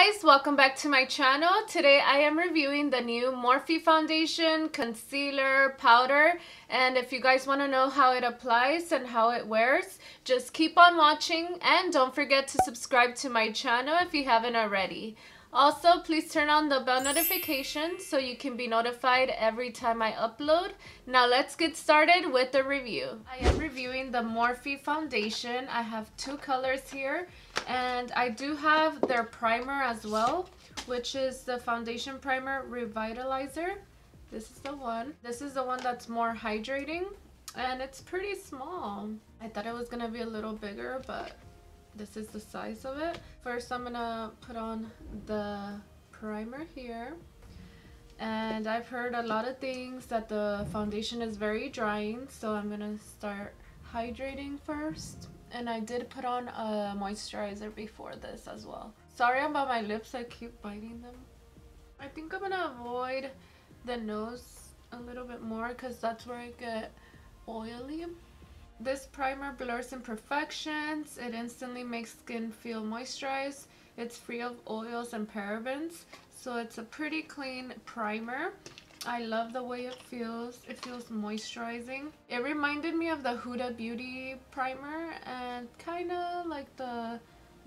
guys, welcome back to my channel. Today I am reviewing the new Morphe foundation, concealer, powder, and if you guys want to know how it applies and how it wears, just keep on watching and don't forget to subscribe to my channel if you haven't already. Also, please turn on the bell notification so you can be notified every time I upload. Now let's get started with the review. I am reviewing the Morphe foundation. I have two colors here, and I do have their primer as well, which is the foundation primer Revitalizer. This is the one. This is the one that's more hydrating, and it's pretty small. I thought it was gonna be a little bigger, but this is the size of it. First, I'm gonna put on the primer here. And I've heard a lot of things that the foundation is very drying, so I'm gonna start hydrating first. And I did put on a moisturizer before this as well. Sorry about my lips, I keep biting them. I think I'm gonna avoid the nose a little bit more because that's where I get oily. This primer blurs imperfections. It instantly makes skin feel moisturized. It's free of oils and parabens, so it's a pretty clean primer. I love the way it feels. It feels moisturizing. It reminded me of the Huda Beauty primer and kind of like the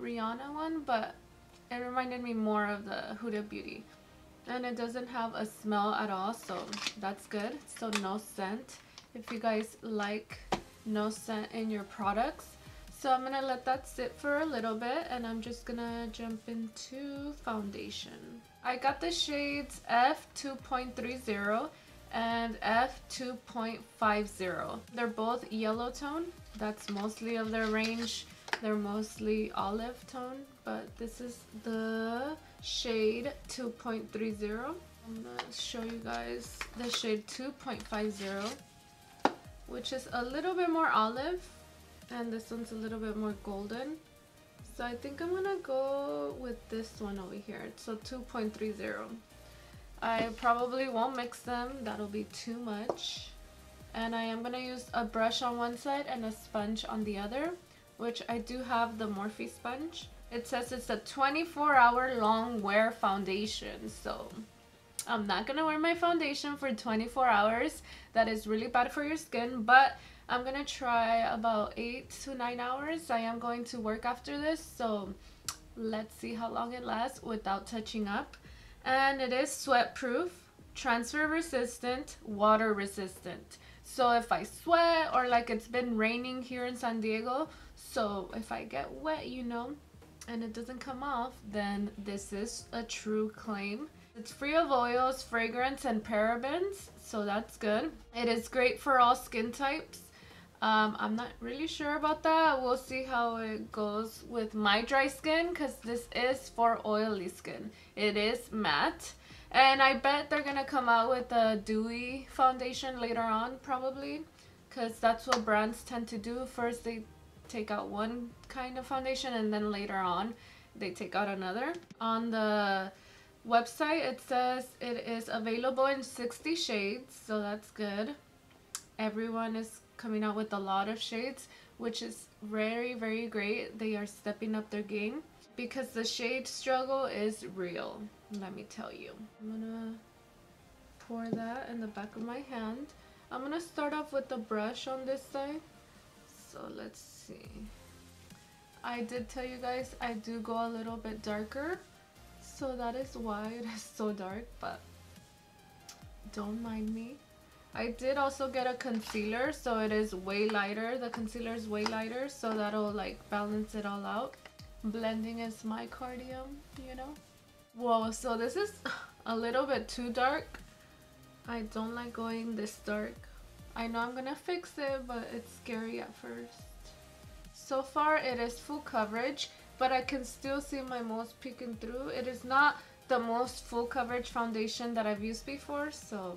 Rihanna one, but it reminded me more of the Huda Beauty. And it doesn't have a smell at all, so that's good. So no scent if you guys like no scent in your products. So I'm gonna let that sit for a little bit, and I'm just gonna jump into foundation. I got the shades F2.30 and F2.50. They're both yellow tone. That's mostly of their range. They're mostly olive tone, but this is the shade 2.30. I'm gonna show you guys the shade 2.50, which is a little bit more olive, and this one's a little bit more golden. So I think I'm gonna go with this one over here. So 2.30. I probably won't mix them, that'll be too much. And I am gonna use a brush on one side and a sponge on the other, which I do have the Morphe sponge. It says it's a 24-hour long wear foundation, so I'm not gonna wear my foundation for 24 hours. That is really bad for your skin, but I'm gonna try about 8 to 9 hours. I am going to work after this, so let's see how long it lasts without touching up. And it is sweat proof, transfer resistant, water resistant. So if I sweat, or like it's been raining here in San Diego, so if I get wet, you know, and it doesn't come off, then this is a true claim. It's free of oils, fragrance, and parabens, so that's good. It is great for all skin types. I'm not really sure about that. We'll see how it goes with my dry skin, because this is for oily skin. It is matte, and I bet they're gonna come out with a dewy foundation later on, probably, because that's what brands tend to do. First they take out one kind of foundation, and then later on they take out another. On the website it says it is available in 60 shades, so that's good. Everyone is coming out with a lot of shades, which is very, very great. They are stepping up their game because the shade struggle is real, let me tell you. I'm gonna pour that in the back of my hand. I'm gonna start off with the brush on this side, so let's see. I did tell you guys I do go a little bit darker, so that is why it is so dark, but don't mind me. I did also get a concealer, so it is way lighter. The concealer is way lighter, so that'll like balance it all out. Blending is my cardio, you know. Whoa, so this is a little bit too dark. I don't like going this dark. I know I'm gonna fix it, but it's scary at first. So far it is full coverage, but I can still see my moles peeking through. It is not the most full coverage foundation that I've used before, so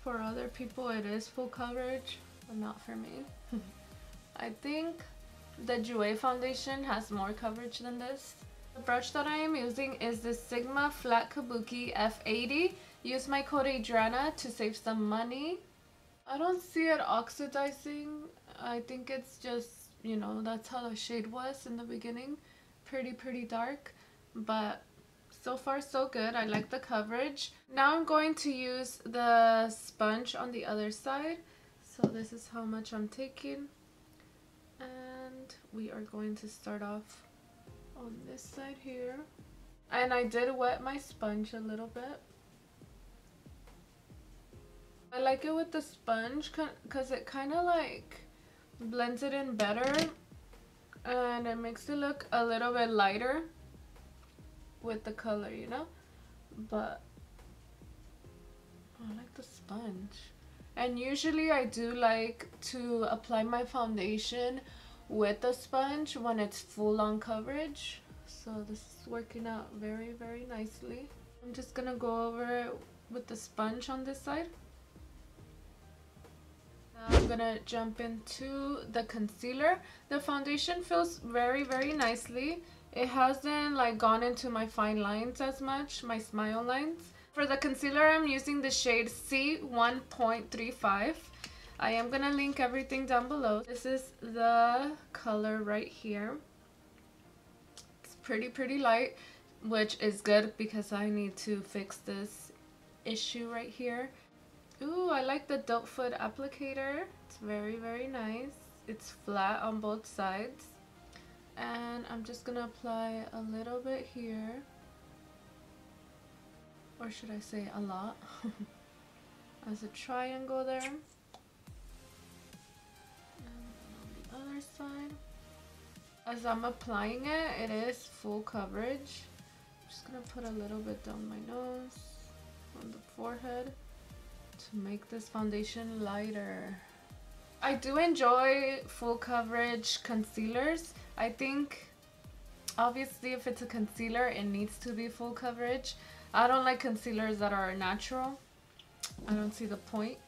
for other people it is full coverage, but not for me. I think the Jouer foundation has more coverage than this. The brush that I am using is the Sigma Flat Kabuki F80. Use my code Adriana to save some money. I don't see it oxidizing. I think it's just, you know, that's how the shade was in the beginning. Pretty dark, but So far so good. I like the coverage. Now I'm going to use the sponge on the other side. So this is how much I'm taking. And we are going to start off on this side here. And I did wet my sponge a little bit. I like it with the sponge because it kind of like blends it in better. And it makes it look a little bit lighter with the color, you know? But I like the sponge. And usually I do like to apply my foundation with the sponge when it's full on coverage. So this is working out very, very nicely. I'm just gonna go over it with the sponge on this side. Now I'm gonna jump into the concealer. The foundation feels very, very nicely. It hasn't like gone into my fine lines as much, my smile lines. For the concealer, I'm using the shade C1.35. I am gonna link everything down below. This is the color right here. It's pretty light, which is good because I need to fix this issue right here. Ooh, I like the doe foot applicator. It's very, very nice. It's flat on both sides. And I'm just gonna apply a little bit here. Or should I say a lot? As a triangle there. And on the other side. As I'm applying it, it is full coverage. I'm just gonna put a little bit down my nose, on the forehead, to make this foundation lighter. I do enjoy full coverage concealers. I think obviously if it's a concealer, it needs to be full coverage. I don't like concealers that are natural. I don't see the point.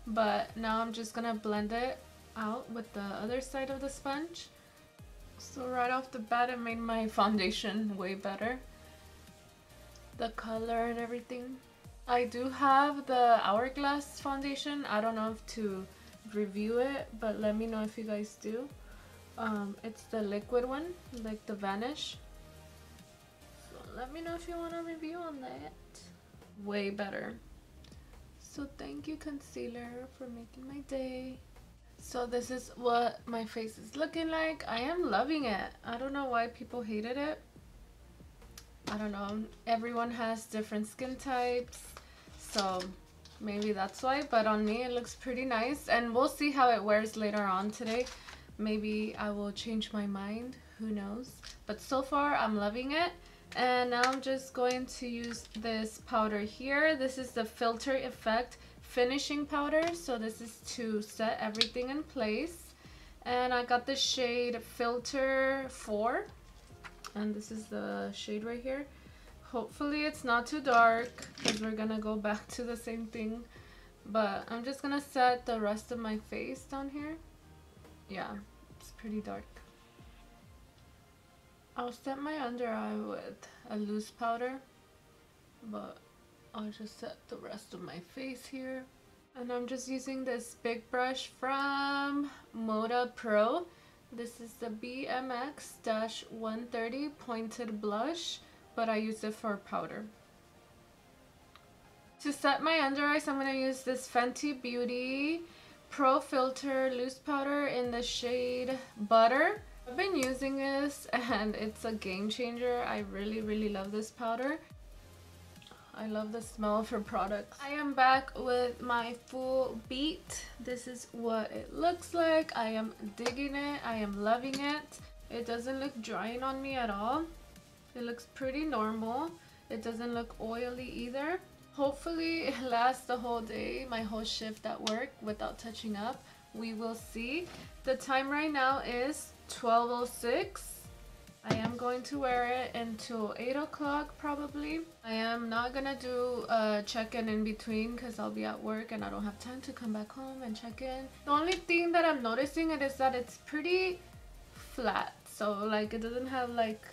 But now I'm just gonna blend it out with the other side of the sponge. So right off the bat, it made my foundation way better. The color and everything. I do have the Hourglass foundation. I don't know if to review it, but let me know if you guys do. It's the liquid one, like the Vanish. So let me know if you want a review on that. Way better. So thank you, concealer, for making my day. So this is what my face is looking like. I am loving it. I don't know why people hated it. I don't know. Everyone has different skin types, so maybe that's why. But on me, it looks pretty nice. And we'll see how it wears later on today. Maybe I will change my mind. Who knows? But so far, I'm loving it. And now I'm just going to use this powder here. This is the Filter Effect finishing powder. So this is to set everything in place. And I got the shade Filter 4. And this is the shade right here. Hopefully it's not too dark because we're gonna go back to the same thing. But I'm just gonna set the rest of my face down here. Yeah, it's pretty dark. I'll set my under eye with a loose powder, but I'll just set the rest of my face here. And I'm just using this big brush from Moda Pro. This is the BMX-130 Pointed Blush, but I use it for powder. To set my under eyes, I'm going to use this Fenty Beauty Pro Filter Loose Powder in the shade Butter. I've been using this and it's a game changer. I really love this powder. I love the smell of her products. I am back with my full beat. This is what it looks like. I am digging it. I am loving it. It doesn't look drying on me at all. It looks pretty normal. It doesn't look oily either. Hopefully it lasts the whole day, my whole shift at work without touching up. We will see. The time right now is 12:06. I am going to wear it until 8 o'clock probably. I am not gonna do a check-in in between because I'll be at work and I don't have time to come back home and check in. The only thing that I'm noticing is that it's pretty flat. So like it doesn't have like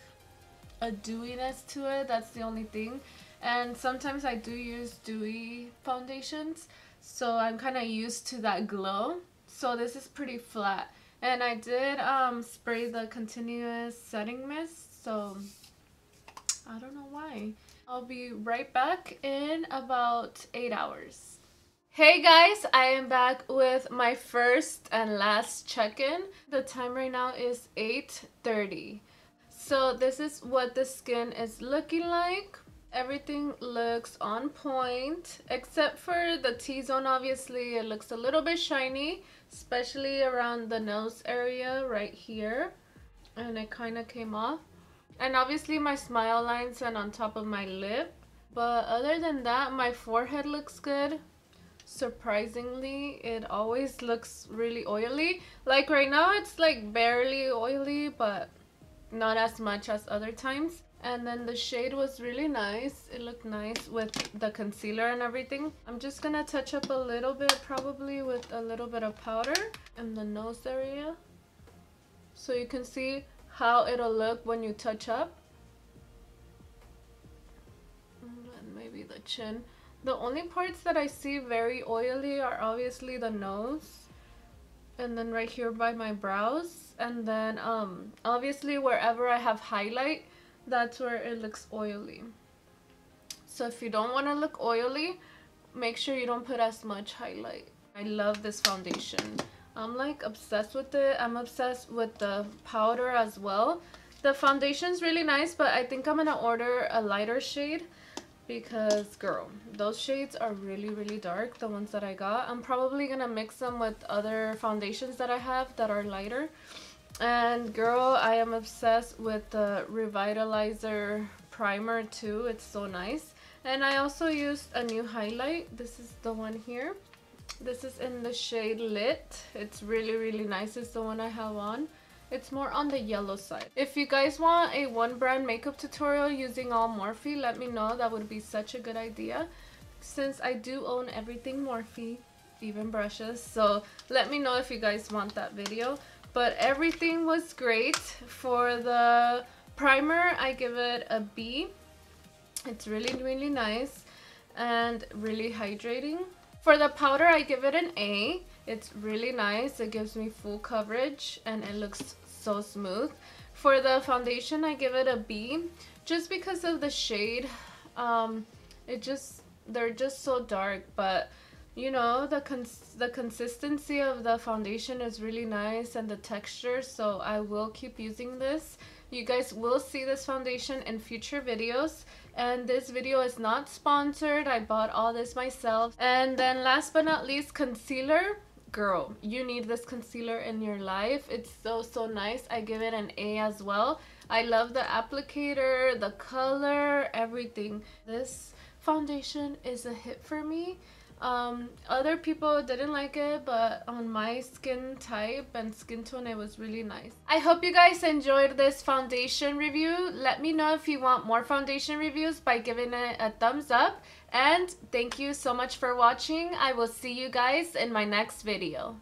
a dewiness to it. That's the only thing. And sometimes I do use dewy foundations, so I'm kind of used to that glow. So this is pretty flat. And I did spray the continuous setting mist, so I don't know why. I'll be right back in about 8 hours. Hey guys, I am back with my first and last check-in. The time right now is 8:30. So this is what the skin is looking like. Everything looks on point, except for the T-zone. Obviously, it looks a little bit shiny, especially around the nose area right here. And it kind of came off. And obviously my smile lines and on top of my lip. But other than that, my forehead looks good. Surprisingly, it always looks really oily. Like right now, it's like barely oily, but not as much as other times. And then the shade was really nice. It looked nice with the concealer and everything. I'm just gonna touch up a little bit, probably with a little bit of powder in the nose area, so you can see how it'll look when you touch up. And maybe the chin. The only parts that I see very oily are obviously the nose, and then right here by my brows, and then obviously wherever I have highlight, that's where it looks oily. So if you don't want to look oily, make sure you don't put as much highlight. I love this foundation. I'm like obsessed with it. I'm obsessed with the powder as well. The foundation's really nice, but I think I'm gonna order a lighter shade because girl, those shades are really dark, the ones that I got. I'm probably gonna mix them with other foundations that I have that are lighter. And girl, I am obsessed with the Revitalizer primer too. It's so nice. And I also used a new highlight. This is the one here. This is in the shade Lit. It's really nice. It's the one I have on. It's more on the yellow side. If you guys want a one brand makeup tutorial using all Morphe, let me know. That would be such a good idea, since I do own everything Morphe, even brushes. So let me know if you guys want that video. But everything was great. For the primer, I give it a B. It's really nice and really hydrating. For the powder, I give it an A. It's really nice. It gives me full coverage and it looks so smooth. For the foundation, I give it a B, just because of the shade. They're just so dark, but you know, the consistency of the foundation is really nice, and the texture, so I will keep using this. You guys will see this foundation in future videos, and this video is not sponsored. I bought all this myself. And then last but not least, concealer. Girl, you need this concealer in your life. It's so nice. I give it an A as well. I love the applicator, the color, everything. This foundation is a hit for me. Other people didn't like it, but on my skin type and skin tone, it was really nice. I hope you guys enjoyed this foundation review. Let me know if you want more foundation reviews by giving it a thumbs up. And thank you so much for watching. I will see you guys in my next video.